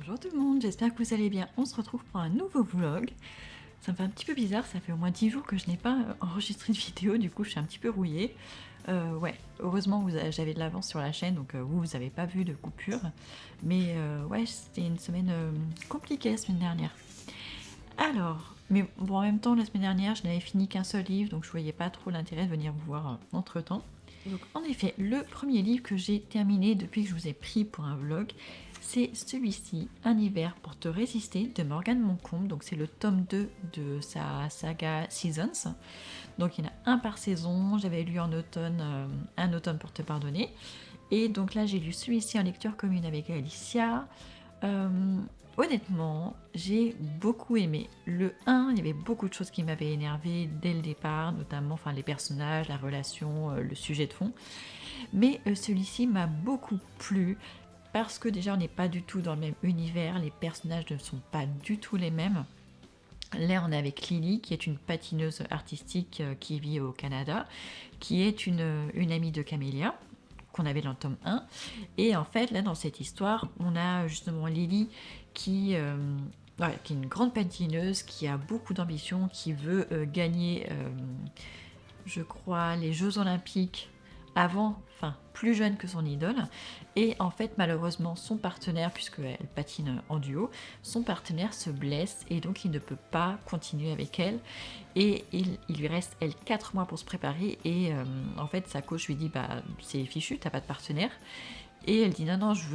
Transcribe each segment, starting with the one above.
Bonjour tout le monde, j'espère que vous allez bien. On se retrouve pour un nouveau vlog. Ça me fait un petit peu bizarre, ça fait au moins 10 jours que je n'ai pas enregistré de vidéo, du coup je suis un petit peu rouillée. Ouais, heureusement j'avais de l'avance sur la chaîne, donc vous n'avez pas vu de coupure. Mais ouais, c'était une semaine compliquée la semaine dernière. Alors, mais bon, en même temps, la semaine dernière, je n'avais fini qu'un seul livre, donc je voyais pas trop l'intérêt de venir vous voir entre temps. Donc, en effet, le premier livre que j'ai terminé depuis que je vous ai pris pour un vlog, c'est celui-ci, Un hiver pour te résister, de Morgane Moncombe. Donc, c'est le tome 2 de sa saga Seasons. Donc, il y en a un par saison. J'avais lu en automne, Un automne pour te pardonner. Et donc là, j'ai lu celui-ci en lecture commune avec Alicia. Honnêtement, j'ai beaucoup aimé. Le 1, il y avait beaucoup de choses qui m'avaient énervé dès le départ, notamment les personnages, la relation, le sujet de fond. Mais celui-ci m'a beaucoup plu parce que déjà on n'est pas du tout dans le même univers, les personnages ne sont pas du tout les mêmes. Là, on est avec Lily, qui est une patineuse artistique qui vit au Canada, qui est une amie de Camélia, qu'on avait dans le tome 1. Et en fait, là, dans cette histoire, on a justement Lily voilà, qui est une grande patineuse, qui a beaucoup d'ambition, qui veut gagner, je crois, les Jeux Olympiques plus jeune que son idole. Et en fait, malheureusement, son partenaire, puisqu'elle patine en duo, son partenaire se blesse et donc il ne peut pas continuer avec elle. Et il lui reste, elle, 4 mois pour se préparer. Et en fait, sa coach lui dit, bah, c'est fichu, t'as pas de partenaire. Et elle dit non, non, je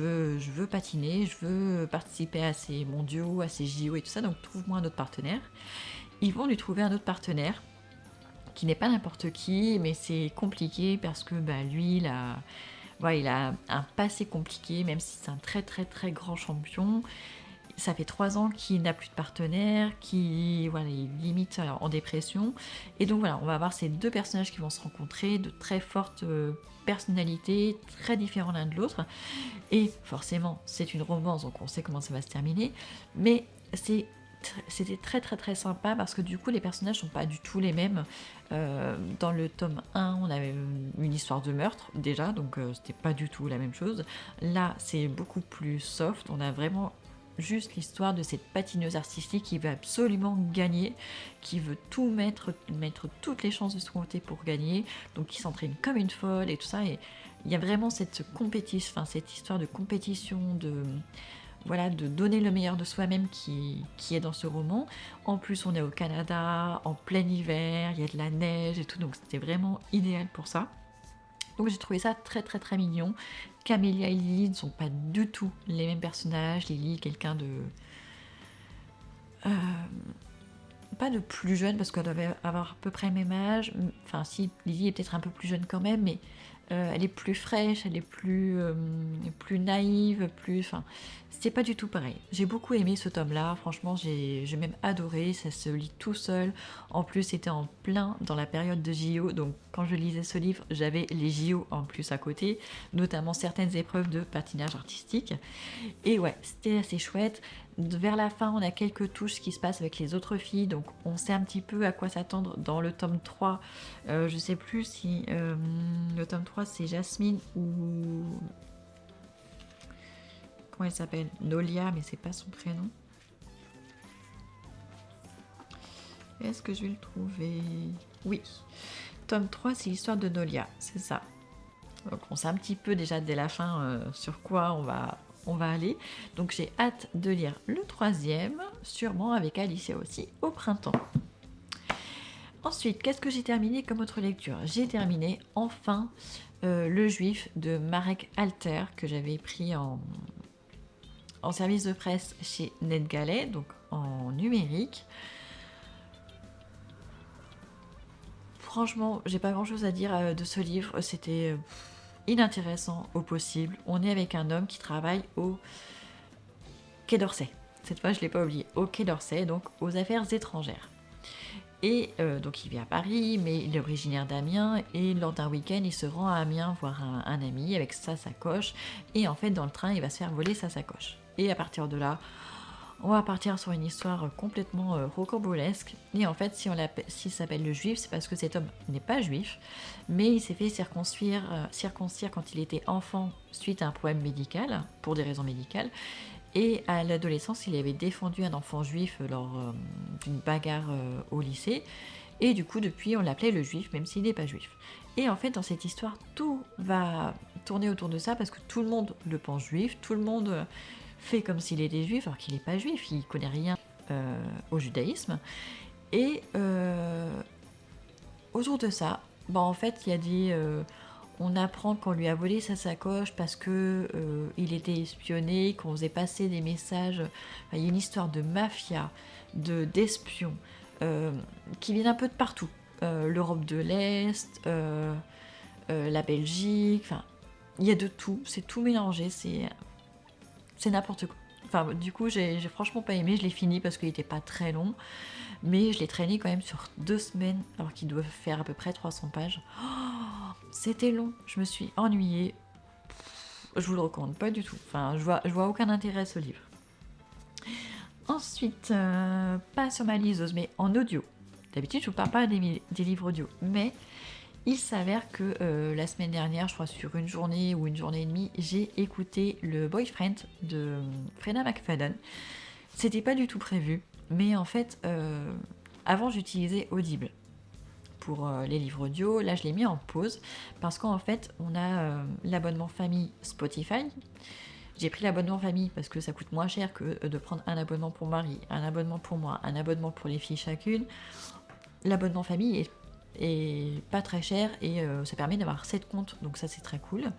veux patiner, je veux participer à ces mondiaux, à ces JO et tout ça, donc trouve-moi un autre partenaire. Ils vont lui trouver un autre partenaire qui n'est pas n'importe qui, mais c'est compliqué parce que bah, lui, il a un passé compliqué, même si c'est un très très très grand champion. Ça fait 3 ans qu'il n'a plus de partenaire, il limite en dépression. Et donc voilà, on va avoir ces deux personnages qui vont se rencontrer, de très fortes personnalités, très différents l'un de l'autre. Et forcément, c'est une romance, donc on sait comment ça va se terminer. Mais c'était très très très sympa parce que du coup les personnages sont pas du tout les mêmes. Dans le tome 1 on avait une histoire de meurtre déjà, donc c'était pas du tout la même chose. Là c'est beaucoup plus soft, on a vraiment juste l'histoire de cette patineuse artistique qui veut absolument gagner, qui veut tout mettre toutes les chances de son côté pour gagner, donc qui s'entraîne comme une folle et tout ça. Et il y a vraiment cette compétition, cette histoire de compétition, de donner le meilleur de soi-même qui est dans ce roman. En plus, on est au Canada, en plein hiver, il y a de la neige et tout, donc c'était vraiment idéal pour ça. Donc j'ai trouvé ça très très très mignon. Camélia et Lily ne sont pas du tout les mêmes personnages. Lily, quelqu'un de... pas de plus jeune, parce qu'elle devait avoir à peu près le même âge. Enfin si, Lily est peut-être un peu plus jeune quand même, mais elle est plus fraîche, elle est plus naïve, c'était pas du tout pareil. J'ai beaucoup aimé ce tome-là, franchement j'ai même adoré, ça se lit tout seul. En plus c'était en plein dans la période de JO, donc quand je lisais ce livre, j'avais les JO en plus à côté, notamment certaines épreuves de patinage artistique. Et ouais, c'était assez chouette. Vers la fin, on a quelques touches qui se passent avec les autres filles, donc on sait un petit peu à quoi s'attendre dans le tome 3. Je sais plus si le tome 3 c'est Jasmine ou... Comment elle s'appelle? Nolia, mais c'est pas son prénom. Est-ce que je vais le trouver? Oui. Tome 3, c'est l'histoire de Nolia, c'est ça. Donc on sait un petit peu déjà dès la fin sur quoi on va aller. Donc j'ai hâte de lire le 3e, sûrement avec Alicia aussi, au printemps. Ensuite, qu'est-ce que j'ai terminé comme autre lecture? J'ai terminé enfin Le Juif de Marek Alter, que j'avais pris en service de presse chez NetGalley, donc en numérique. Franchement, j'ai pas grand chose à dire de ce livre, c'était inintéressant au possible. On est avec un homme qui travaille au Quai d'Orsay. Cette fois, je ne l'ai pas oublié, au Quai d'Orsay, donc aux affaires étrangères. Et donc il vit à Paris, mais il est originaire d'Amiens, et lors d'un week-end, il se rend à Amiens voir un ami avec sa sacoche, et en fait, dans le train, il va se faire voler sa sacoche. Et à partir de là, on va partir sur une histoire complètement rocambolesque. Et en fait, s'il s'appelle le Juif, c'est parce que cet homme n'est pas juif, mais il s'est fait circoncire quand il était enfant suite à un problème médical, pour des raisons médicales. Et à l'adolescence, il avait défendu un enfant juif lors d'une bagarre au lycée. Et du coup, depuis, on l'appelait le juif, même s'il n'est pas juif. Et en fait, dans cette histoire, tout va tourner autour de ça, parce que tout le monde le pense juif, tout le monde fait comme s'il était juif, alors qu'il n'est pas juif, il connaît rien au judaïsme. Et autour de ça, en fait, il y a on apprend qu'on lui a volé sa sacoche parce que il était espionné, qu'on faisait passer des messages. Enfin, il y a une histoire de mafia, d'espions, qui viennent un peu de partout. L'Europe de l'Est, la Belgique, enfin, il y a de tout, c'est tout mélangé, c'est n'importe quoi. Enfin, du coup, j'ai franchement pas aimé, je l'ai fini parce qu'il était pas très long, mais je l'ai traîné quand même sur 2 semaines, alors qu'il doit faire à peu près 300 pages. Oh, c'était long, je me suis ennuyée. Je vous le recommande pas du tout. Enfin, je vois aucun intérêt à ce livre. Ensuite, pas sur ma liseuse, mais en audio. D'habitude, je vous parle pas des livres audio, mais il s'avère que la semaine dernière, je crois sur une journée ou une journée et demie, j'ai écouté le Boyfriend de Freda McFadden. C'était pas du tout prévu, mais en fait, avant j'utilisais Audible pour les livres audio. Là, je l'ai mis en pause parce qu'en fait, on a l'abonnement famille Spotify. J'ai pris l'abonnement famille parce que ça coûte moins cher que de prendre un abonnement pour Marie, un abonnement pour moi, un abonnement pour les filles chacune. L'abonnement famille est pas très cher et ça permet d'avoir 7 comptes, donc ça c'est très cool.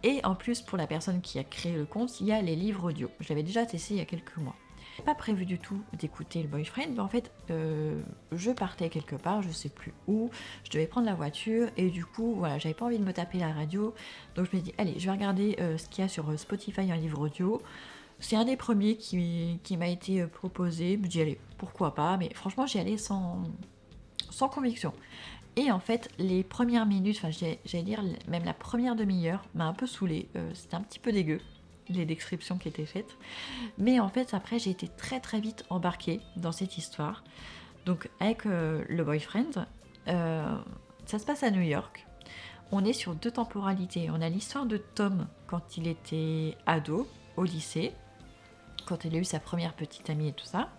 Et en plus, pour la personne qui a créé le compte, il y a les livres audio. Je l'avais déjà testé il y a quelques mois. Pas prévu du tout d'écouter le Boyfriend, mais en fait, je partais quelque part, je sais plus où, je devais prendre la voiture, et du coup, voilà, j'avais pas envie de me taper la radio, donc je me dis, allez, je vais regarder ce qu'il y a sur Spotify en livre audio. C'est un des premiers qui m'a été proposé, je me dis, allez, pourquoi pas, mais franchement, j'y allais sans conviction. Et en fait, les premières minutes, enfin, j'allais dire, même la première demi-heure, m'a un peu saoulée, c'était un petit peu dégueu, les descriptions qui étaient faites. Mais en fait, après, j'ai été très très vite embarquée dans cette histoire. Donc, avec le Boyfriend, ça se passe à New York. On est sur 2 temporalités. On a l'histoire de Tom quand il était ado, au lycée, quand il a eu sa première petite amie et tout ça.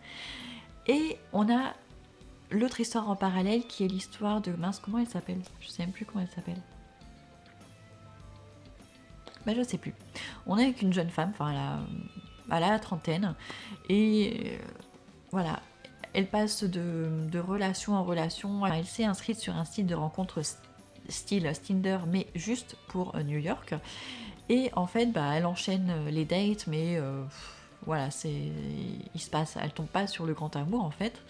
Et on a l'autre histoire en parallèle qui est l'histoire de... Mince, comment elle s'appelle ? Je sais même plus comment elle s'appelle. Je sais plus. On est avec une jeune femme, enfin elle a la trentaine, et voilà, elle passe de relation en relation. Elle s'est inscrite sur un site de rencontre style Tinder, mais juste pour New York. Et en fait, elle enchaîne les dates, mais voilà, elle tombe pas sur le grand amour en fait.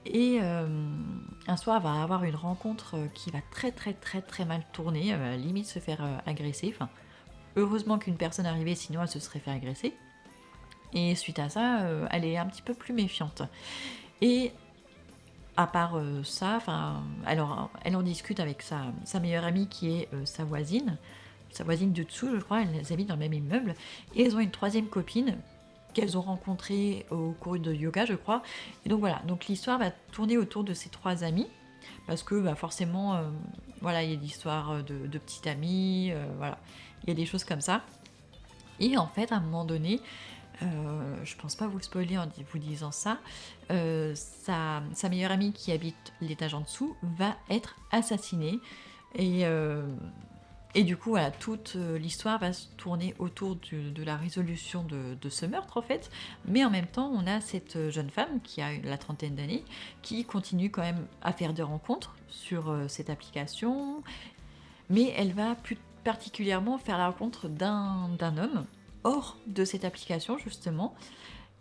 Et un soir, elle va avoir une rencontre qui va très très très très mal tourner, elle va limite se faire agresser. Enfin, heureusement qu'une personne arrivait, sinon elle se serait fait agresser. Et suite à ça, elle est un petit peu plus méfiante. Et à part ça, alors, elle en discute avec sa meilleure amie qui est sa voisine de dessous, je crois, elles habitent dans le même immeuble. Et elles ont une troisième copine qu'elles ont rencontrée au cours de yoga, je crois. Et donc voilà, donc l'histoire va tourner autour de ces 3 amies. Parce que forcément, voilà, il y a l'histoire de petite amie, voilà, il y a des choses comme ça. Et en fait, à un moment donné, je pense pas vous spoiler en vous disant ça, sa meilleure amie qui habite l'étage en dessous va être assassinée. Et du coup, voilà, toute l'histoire va se tourner autour de la résolution de ce meurtre, en fait. Mais en même temps, on a cette jeune femme qui a la trentaine d'années, qui continue quand même à faire des rencontres sur cette application. Mais elle va plus particulièrement faire la rencontre d'un homme hors de cette application, justement.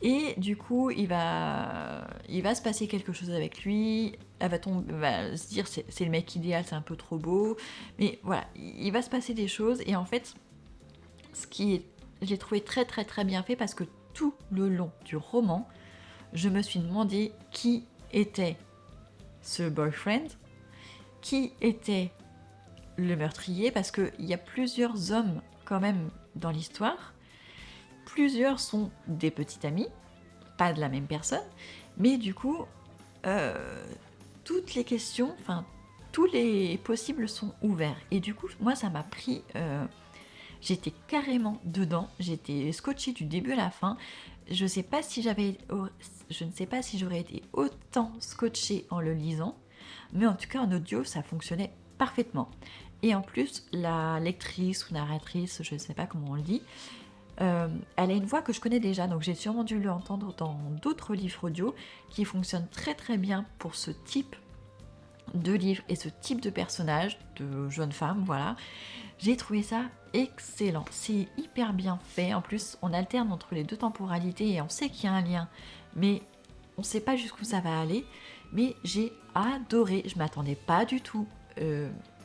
Et du coup, il va se passer quelque chose avec lui. Elle va se dire c'est le mec idéal, c'est un peu trop beau. Mais voilà, il va se passer des choses. Et en fait, j'ai trouvé très très très bien fait parce que tout le long du roman, je me suis demandé qui était ce boyfriend, qui était le meurtrier, parce qu'il y a plusieurs hommes quand même dans l'histoire. Plusieurs sont des petits amis, pas de la même personne, mais du coup, toutes les questions, tous les possibles sont ouverts. Et du coup, moi, ça m'a pris... J'étais carrément dedans, j'étais scotchée du début à la fin. Je sais pas si j'avais, je ne sais pas si j'aurais été autant scotchée en le lisant, mais en tout cas en audio ça fonctionnait parfaitement. Et en plus la lectrice ou narratrice, je ne sais pas comment on le dit, elle a une voix que je connais déjà, donc j'ai sûrement dû l'entendre dans d'autres livres audio qui fonctionnent très très bien pour ce type de livre et ce type de personnage, de jeune femme, voilà. J'ai trouvé ça excellent, c'est hyper bien fait, en plus on alterne entre les deux temporalités et on sait qu'il y a un lien, mais on sait pas jusqu'où ça va aller, mais j'ai adoré, je m'attendais pas du tout.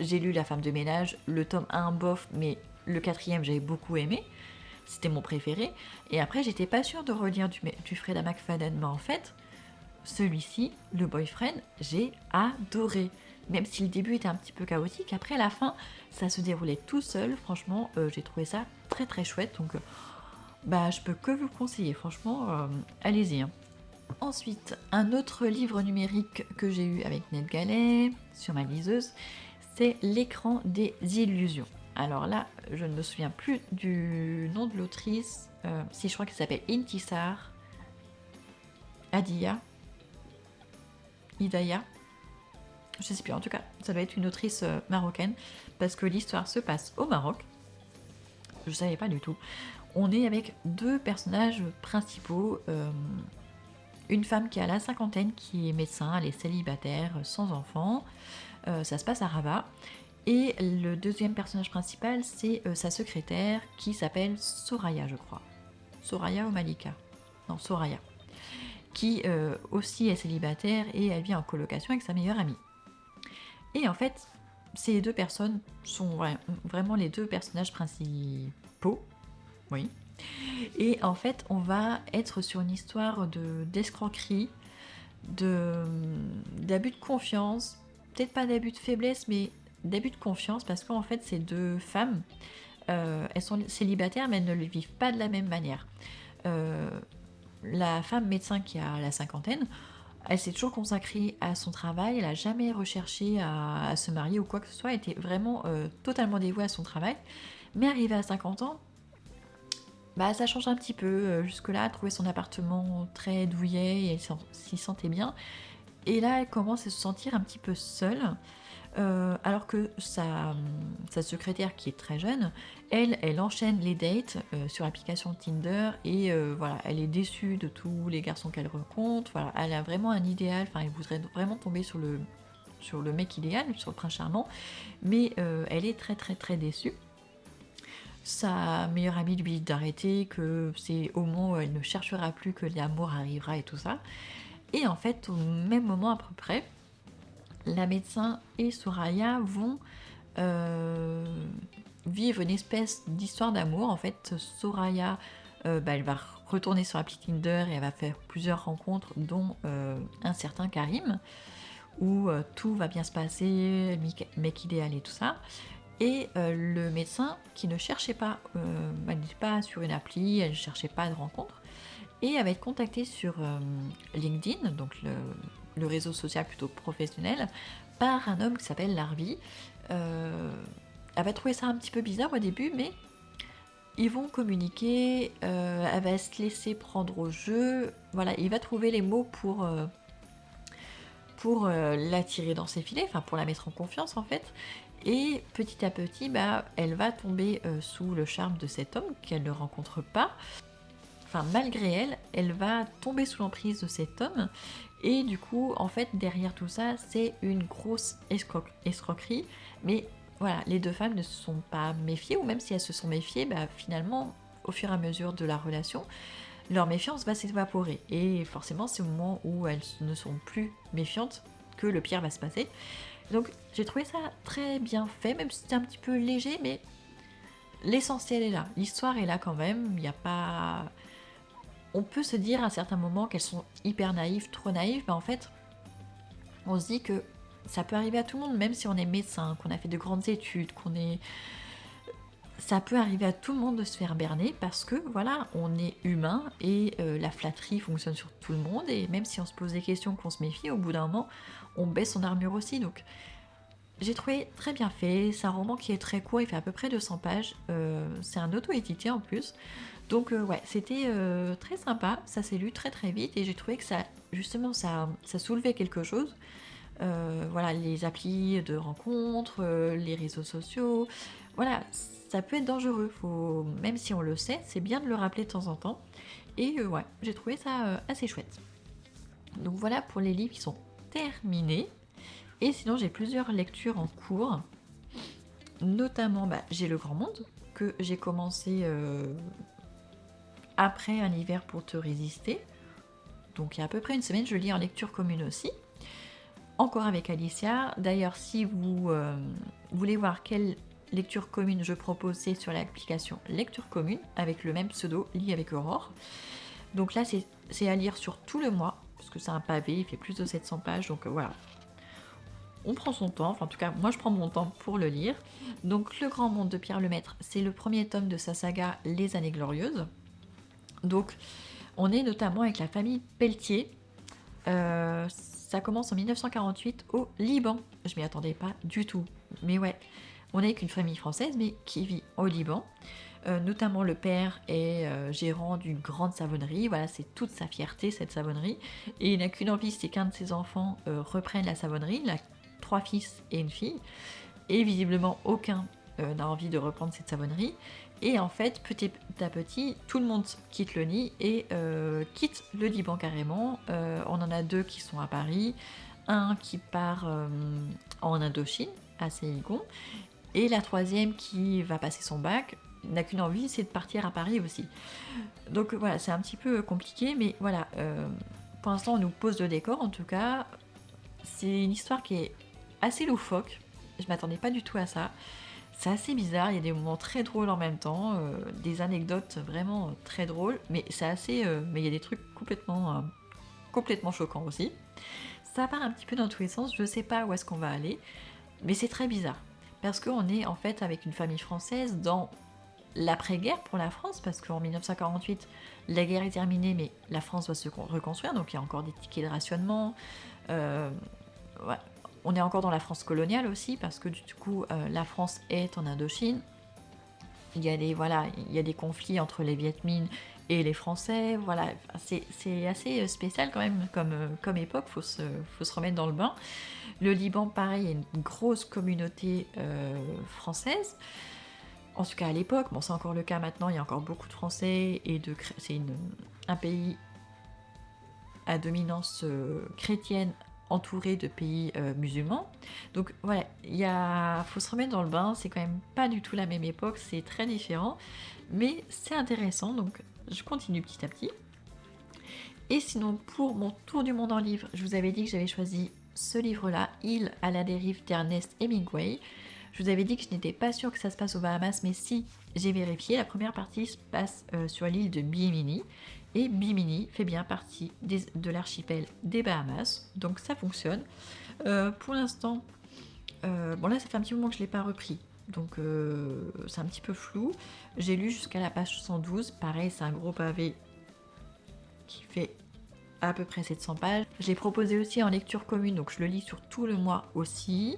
J'ai lu La femme de ménage, le tome 1 bof, mais le quatrième j'avais beaucoup aimé, c'était mon préféré, et après j'étais pas sûre de relire du Freda McFadden, mais en fait, celui-ci, le boyfriend, j'ai adoré. Même si le début était un petit peu chaotique, après la fin, ça se déroulait tout seul. Franchement, j'ai trouvé ça très très chouette. Donc, bah, je peux que vous le conseiller. Franchement, allez-y. Hein. Ensuite, un autre livre numérique que j'ai eu avec NetGalley sur ma liseuse, c'est L'écran des illusions. Alors là, je ne me souviens plus du nom de l'autrice. Si je crois qu'elle s'appelle Intisar Adia. Hidaya, je sais plus, en tout cas, ça doit être une autrice marocaine, parce que l'histoire se passe au Maroc. Je savais pas du tout. On est avec deux personnages principaux, une femme qui a la cinquantaine, qui est médecin, elle est célibataire, sans enfant, ça se passe à Rabat, et le deuxième personnage principal, c'est sa secrétaire, qui s'appelle Soraya, je crois. Soraya ou Malika? Non, Soraya. Qui aussi est célibataire et elle vit en colocation avec sa meilleure amie. Et en fait, ces deux personnes sont vraiment les deux personnages principaux. Oui. Et en fait, on va être sur une histoire d'escroquerie, d'abus de confiance, peut-être pas d'abus de faiblesse, mais d'abus de confiance, parce qu'en fait, ces deux femmes, elles sont célibataires, mais elles ne le vivent pas de la même manière. La femme médecin qui a la cinquantaine, elle s'est toujours consacrée à son travail, elle n'a jamais recherché à se marier ou quoi que ce soit, elle était vraiment totalement dévouée à son travail. Mais arrivée à 50 ans, bah, ça change un petit peu. Jusque-là, elle trouvait son appartement très douillet et elle s'y sentait bien. Et là, elle commence à se sentir un petit peu seule. Alors que sa secrétaire qui est très jeune, elle enchaîne les dates sur l'application Tinder et voilà, elle est déçue de tous les garçons qu'elle rencontre. Voilà, elle a vraiment un idéal, enfin elle voudrait vraiment tomber sur le mec idéal, sur le prince charmant, mais elle est très très très déçue. Sa meilleure amie lui dit d'arrêter, que c'est au moment où elle ne cherchera plus que l'amour arrivera et tout ça. Et en fait, au même moment à peu près, la médecin et Soraya vont vivre une espèce d'histoire d'amour. En fait, Soraya, elle va retourner sur l'appli Tinder et elle va faire plusieurs rencontres, dont un certain Karim, où tout va bien se passer, mec idéal et tout ça. Et le médecin qui ne cherchait pas, elle n'était pas sur une appli, elle ne cherchait pas de rencontre, et elle va être contactée sur LinkedIn, donc le réseau social plutôt professionnel, par un homme qui s'appelle Larvi. Elle va trouver ça un petit peu bizarre au début, mais ils vont communiquer, elle va se laisser prendre au jeu, voilà, il va trouver les mots pour l'attirer dans ses filets, enfin pour la mettre en confiance en fait, et petit à petit, bah, elle va tomber sous le charme de cet homme qu'elle ne rencontre pas. Enfin, malgré elle, elle va tomber sous l'emprise de cet homme. Et du coup, en fait, derrière tout ça, c'est une grosse escroquerie. Mais voilà, les deux femmes ne se sont pas méfiées, ou même si elles se sont méfiées, bah, finalement, au fur et à mesure de la relation, leur méfiance va s'évaporer. Et forcément, c'est au moment où elles ne sont plus méfiantes que le pire va se passer. Donc, j'ai trouvé ça très bien fait, même si c'était un petit peu léger, mais l'essentiel est là. L'histoire est là quand même. Il n'y a pas... On peut se dire à certains moments qu'elles sont hyper naïves, trop naïves, mais en fait, on se dit que ça peut arriver à tout le monde, même si on est médecin, qu'on a fait de grandes études, qu'on est... Ça peut arriver à tout le monde de se faire berner parce que, voilà, on est humain et la flatterie fonctionne sur tout le monde, et même si on se pose des questions, qu'on se méfie, au bout d'un moment, on baisse son armure aussi. Donc, j'ai trouvé très bien fait, c'est un roman qui est très court, il fait à peu près 200 pages, c'est un auto-édité en plus. Donc ouais, c'était, très sympa, ça s'est lu très, très vite et j'ai trouvé que ça justement ça soulevait quelque chose. Voilà, les applis de rencontres, les réseaux sociaux, voilà, ça peut être dangereux, faut même si on le sait, c'est bien de le rappeler de temps en temps et ouais, j'ai trouvé ça, assez chouette. Donc voilà pour les livres qui sont terminés et sinon j'ai plusieurs lectures en cours, notamment, bah, j'ai Le Grand Monde que j'ai commencé, après Un hiver pour te résister, donc il y a à peu près une semaine, je lis en lecture commune aussi. Encore avec Alicia. D'ailleurs, si vous voulez voir quelle lecture commune je propose, c'est sur l'application Lecture commune, avec le même pseudo, Lis avec Aurore. Donc là, c'est à lire sur tout le mois, parce que c'est un pavé, il fait plus de 700 pages, donc voilà. On prend son temps, enfin en tout cas, moi je prends mon temps pour le lire. Donc Le Grand Monde de Pierre Lemaitre, c'est le premier tome de sa saga Les Années Glorieuses. Donc on est notamment avec la famille Pelletier. Ça commence en 1948 au Liban. Je m'y attendais pas du tout. Mais ouais, on est avec une famille française, mais qui vit au Liban. Notamment le père est gérant d'une grande savonnerie. Voilà, c'est toute sa fierté, cette savonnerie. Et il n'a qu'une envie, c'est qu'un de ses enfants reprenne la savonnerie. Il a 3 fils et une fille. Et visiblement, aucun n'a envie de reprendre cette savonnerie. Et en fait, petit à petit, tout le monde quitte le nid et quitte le Liban carrément. On en a 2 qui sont à Paris, un qui part en Indochine, à Séigon, et la troisième qui va passer son bac n'a qu'une envie, c'est de partir à Paris aussi. Donc voilà, c'est un petit peu compliqué, mais voilà, pour l'instant on nous pose le décor en tout cas. C'est une histoire qui est assez loufoque, je m'attendais pas du tout à ça. C'est assez bizarre, il y a des moments très drôles en même temps, des anecdotes vraiment très drôles, mais c'est assez, mais il y a des trucs complètement choquants aussi. Ça part un petit peu dans tous les sens, je sais pas où est-ce qu'on va aller, mais c'est très bizarre. Parce qu'on est en fait avec une famille française dans l'après-guerre pour la France, parce qu'en 1948, la guerre est terminée, mais la France doit se reconstruire, donc il y a encore des tickets de rationnement. Euh, ouais. On est encore dans la France coloniale aussi, parce que du coup, la France est en Indochine. Il y a des conflits entre les Viet Minh et les Français. Voilà, c'est assez spécial quand même comme époque, faut se remettre dans le bain. Le Liban, pareil, il y a une grosse communauté française. En tout cas à l'époque, bon c'est encore le cas maintenant, il y a encore beaucoup de Français et c'est un pays à dominance chrétienne entouré de pays musulmans. Donc voilà, faut se remettre dans le bain, c'est quand même pas du tout la même époque, c'est très différent, mais c'est intéressant, donc je continue petit à petit. Et sinon, pour mon tour du monde en livre, je vous avais dit que j'avais choisi ce livre-là, Île à la dérive d'Ernest Hemingway. Je vous avais dit que je n'étais pas sûre que ça se passe aux Bahamas, mais si, j'ai vérifié, la première partie se passe sur l'île de Bimini, et Bimini fait bien partie de l'archipel des Bahamas, donc ça fonctionne. Pour l'instant, bon là ça fait un petit moment que je ne l'ai pas repris, donc c'est un petit peu flou. J'ai lu jusqu'à la page 112, pareil c'est un gros pavé qui fait à peu près 700 pages. Je l'ai proposé aussi en lecture commune, donc je le lis sur tout le mois aussi.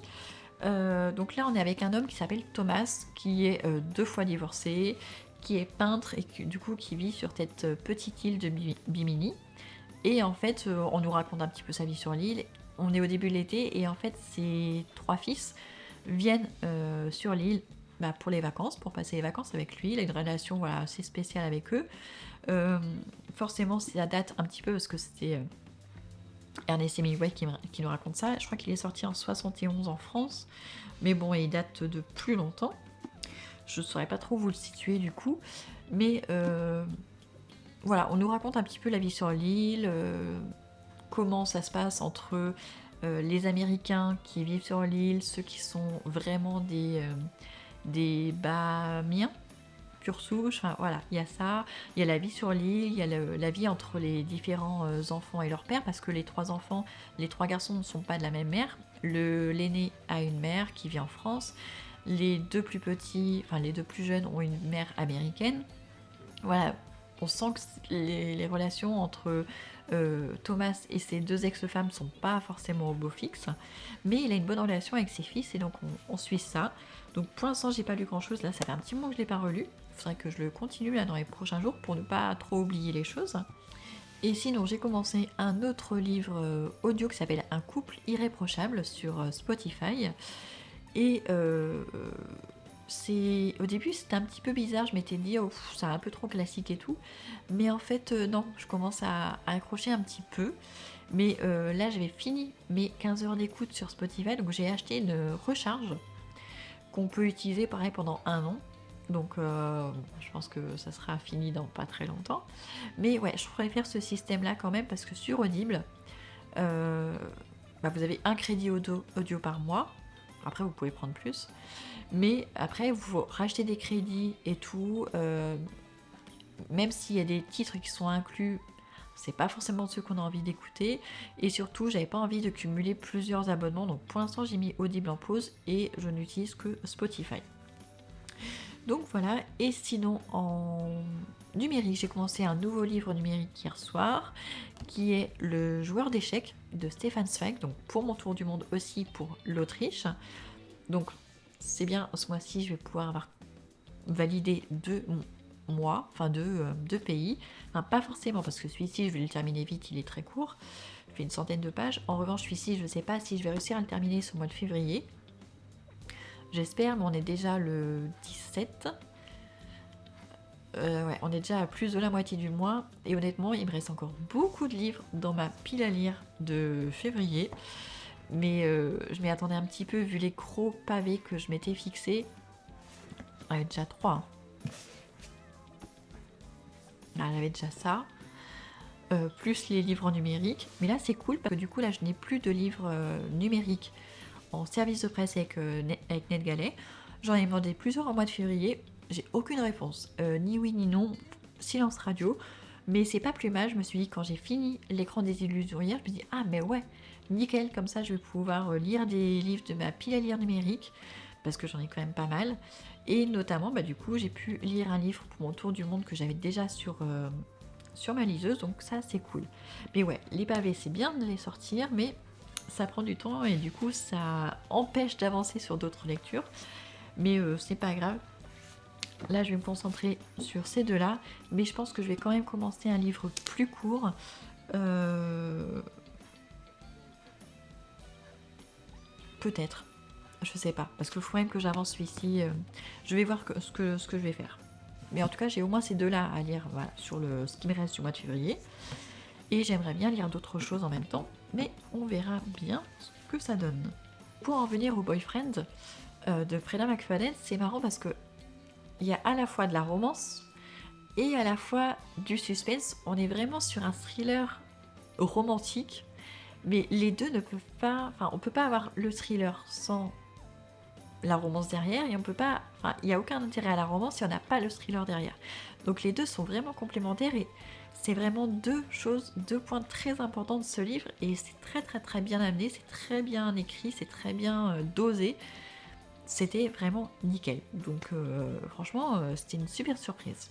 Donc là on est avec un homme qui s'appelle Thomas, qui est 2 fois divorcé, qui est peintre et qui, du coup qui vit sur cette petite île de Bimini. Et en fait on nous raconte un petit peu sa vie sur l'île. On est au début de l'été et en fait ses 3 fils viennent sur l'île pour les vacances, pour passer les vacances avec lui. Il a une relation voilà, assez spéciale avec eux. Forcément ça date un petit peu parce que c'était Ernest Hemingway qui nous raconte ça. Je crois qu'il est sorti en 71 en France, mais bon, il date de plus longtemps. Je ne saurais pas trop vous le situer du coup, mais voilà, on nous raconte un petit peu la vie sur l'île, comment ça se passe entre les Américains qui vivent sur l'île, ceux qui sont vraiment des Bahamiens, pure souche, enfin voilà, il y a ça, il y a la vie sur l'île, il y a la vie entre les différents enfants et leur père, parce que les 3 enfants, les 3 garçons ne sont pas de la même mère. L'aîné a une mère qui vit en France, les 2 plus petits, enfin les 2 plus jeunes ont une mère américaine. Voilà, on sent que les relations entre Thomas et ses deux ex-femmes sont pas forcément au beau fixe, mais il a une bonne relation avec ses fils et donc on suit ça. Donc pour l'instant j'ai pas lu grand chose, là ça fait un petit moment que je l'ai pas relu, il faudrait que je le continue là dans les prochains jours pour ne pas trop oublier les choses. Et sinon j'ai commencé un autre livre audio qui s'appelle Un couple irréprochable sur Spotify et au début c'était un petit peu bizarre, je m'étais dit oh, c'est un peu trop classique et tout, mais en fait non, je commence à accrocher un petit peu, mais là j'avais fini mes 15 heures d'écoute sur Spotify, donc j'ai acheté une recharge qu'on peut utiliser pareil pendant un an, donc je pense que ça sera fini dans pas très longtemps, mais ouais, je préfère ce système là quand même parce que sur Audible vous avez un crédit audio par mois, après vous pouvez prendre plus, mais après vous rachetez des crédits et tout, même s'il y a des titres qui sont inclus, c'est pas forcément ceux qu'on a envie d'écouter, et surtout j'avais pas envie de cumuler plusieurs abonnements, donc pour l'instant j'ai mis Audible en pause et je n'utilise que Spotify. Donc voilà, et sinon en numérique, j'ai commencé un nouveau livre numérique hier soir, qui est Le joueur d'échecs de Stefan Zweig, donc pour mon tour du monde aussi pour l'Autriche. Donc c'est bien, ce mois-ci je vais pouvoir avoir validé 2 mois, enfin 2 pays. Enfin, pas forcément parce que celui-ci je vais le terminer vite, il est très court, il fait une centaine de pages. En revanche celui-ci je ne sais pas si je vais réussir à le terminer ce mois de février. J'espère, mais on est déjà le 17. Ouais, on est déjà à plus de la moitié du mois. Et honnêtement, il me reste encore beaucoup de livres dans ma pile à lire de février. Mais je m'y attendais un petit peu vu les gros pavés que je m'étais fixés. Il y avait déjà 3. Hein. Là, il y avait déjà ça. Plus les livres en numérique. Mais là, c'est cool parce que du coup, là, je n'ai plus de livres numériques en service de presse avec NetGalley. J'en ai demandé plusieurs en mois de février. J'ai aucune réponse. Ni oui ni non. Silence radio. Mais c'est pas plus mal. Je me suis dit, quand j'ai fini l'écran des illusions hier, je me dis ah mais ouais, nickel, comme ça je vais pouvoir lire des livres de ma pile à lire numérique. Parce que j'en ai quand même pas mal. Et notamment, du coup, j'ai pu lire un livre pour mon tour du monde que j'avais déjà sur ma liseuse. Donc ça, c'est cool. Mais ouais, les pavés, c'est bien de les sortir, mais ça prend du temps et du coup ça empêche d'avancer sur d'autres lectures, mais c'est pas grave. Là je vais me concentrer sur ces deux là, mais je pense que je vais quand même commencer un livre plus court, peut-être, je sais pas, parce qu'il faut même que j'avance celui-ci, je vais voir ce que je vais faire, mais en tout cas j'ai au moins ces deux là à lire, voilà, sur ce qui me reste du mois de février. Et j'aimerais bien lire d'autres choses en même temps, mais on verra bien ce que ça donne. Pour en venir au Boyfriend de Freda McFadden, c'est marrant parce que il y a à la fois de la romance et à la fois du suspense. On est vraiment sur un thriller romantique, mais les deux ne peuvent pas... Enfin, on peut pas avoir le thriller sans la romance derrière, et on peut pas... Enfin, il n'y a aucun intérêt à la romance si on n'a pas le thriller derrière. Donc les deux sont vraiment complémentaires et c'est vraiment deux points très importants de ce livre, et c'est très très très bien amené, c'est très bien écrit, c'est très bien dosé. C'était vraiment nickel. Donc franchement, c'était une super surprise.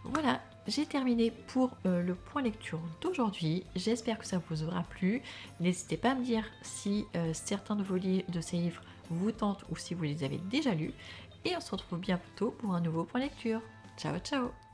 Voilà, j'ai terminé pour le point lecture d'aujourd'hui. J'espère que ça vous aura plu. N'hésitez pas à me dire si certains de ces livres vous tentent ou si vous les avez déjà lus. Et on se retrouve bientôt pour un nouveau point lecture. Ciao ciao!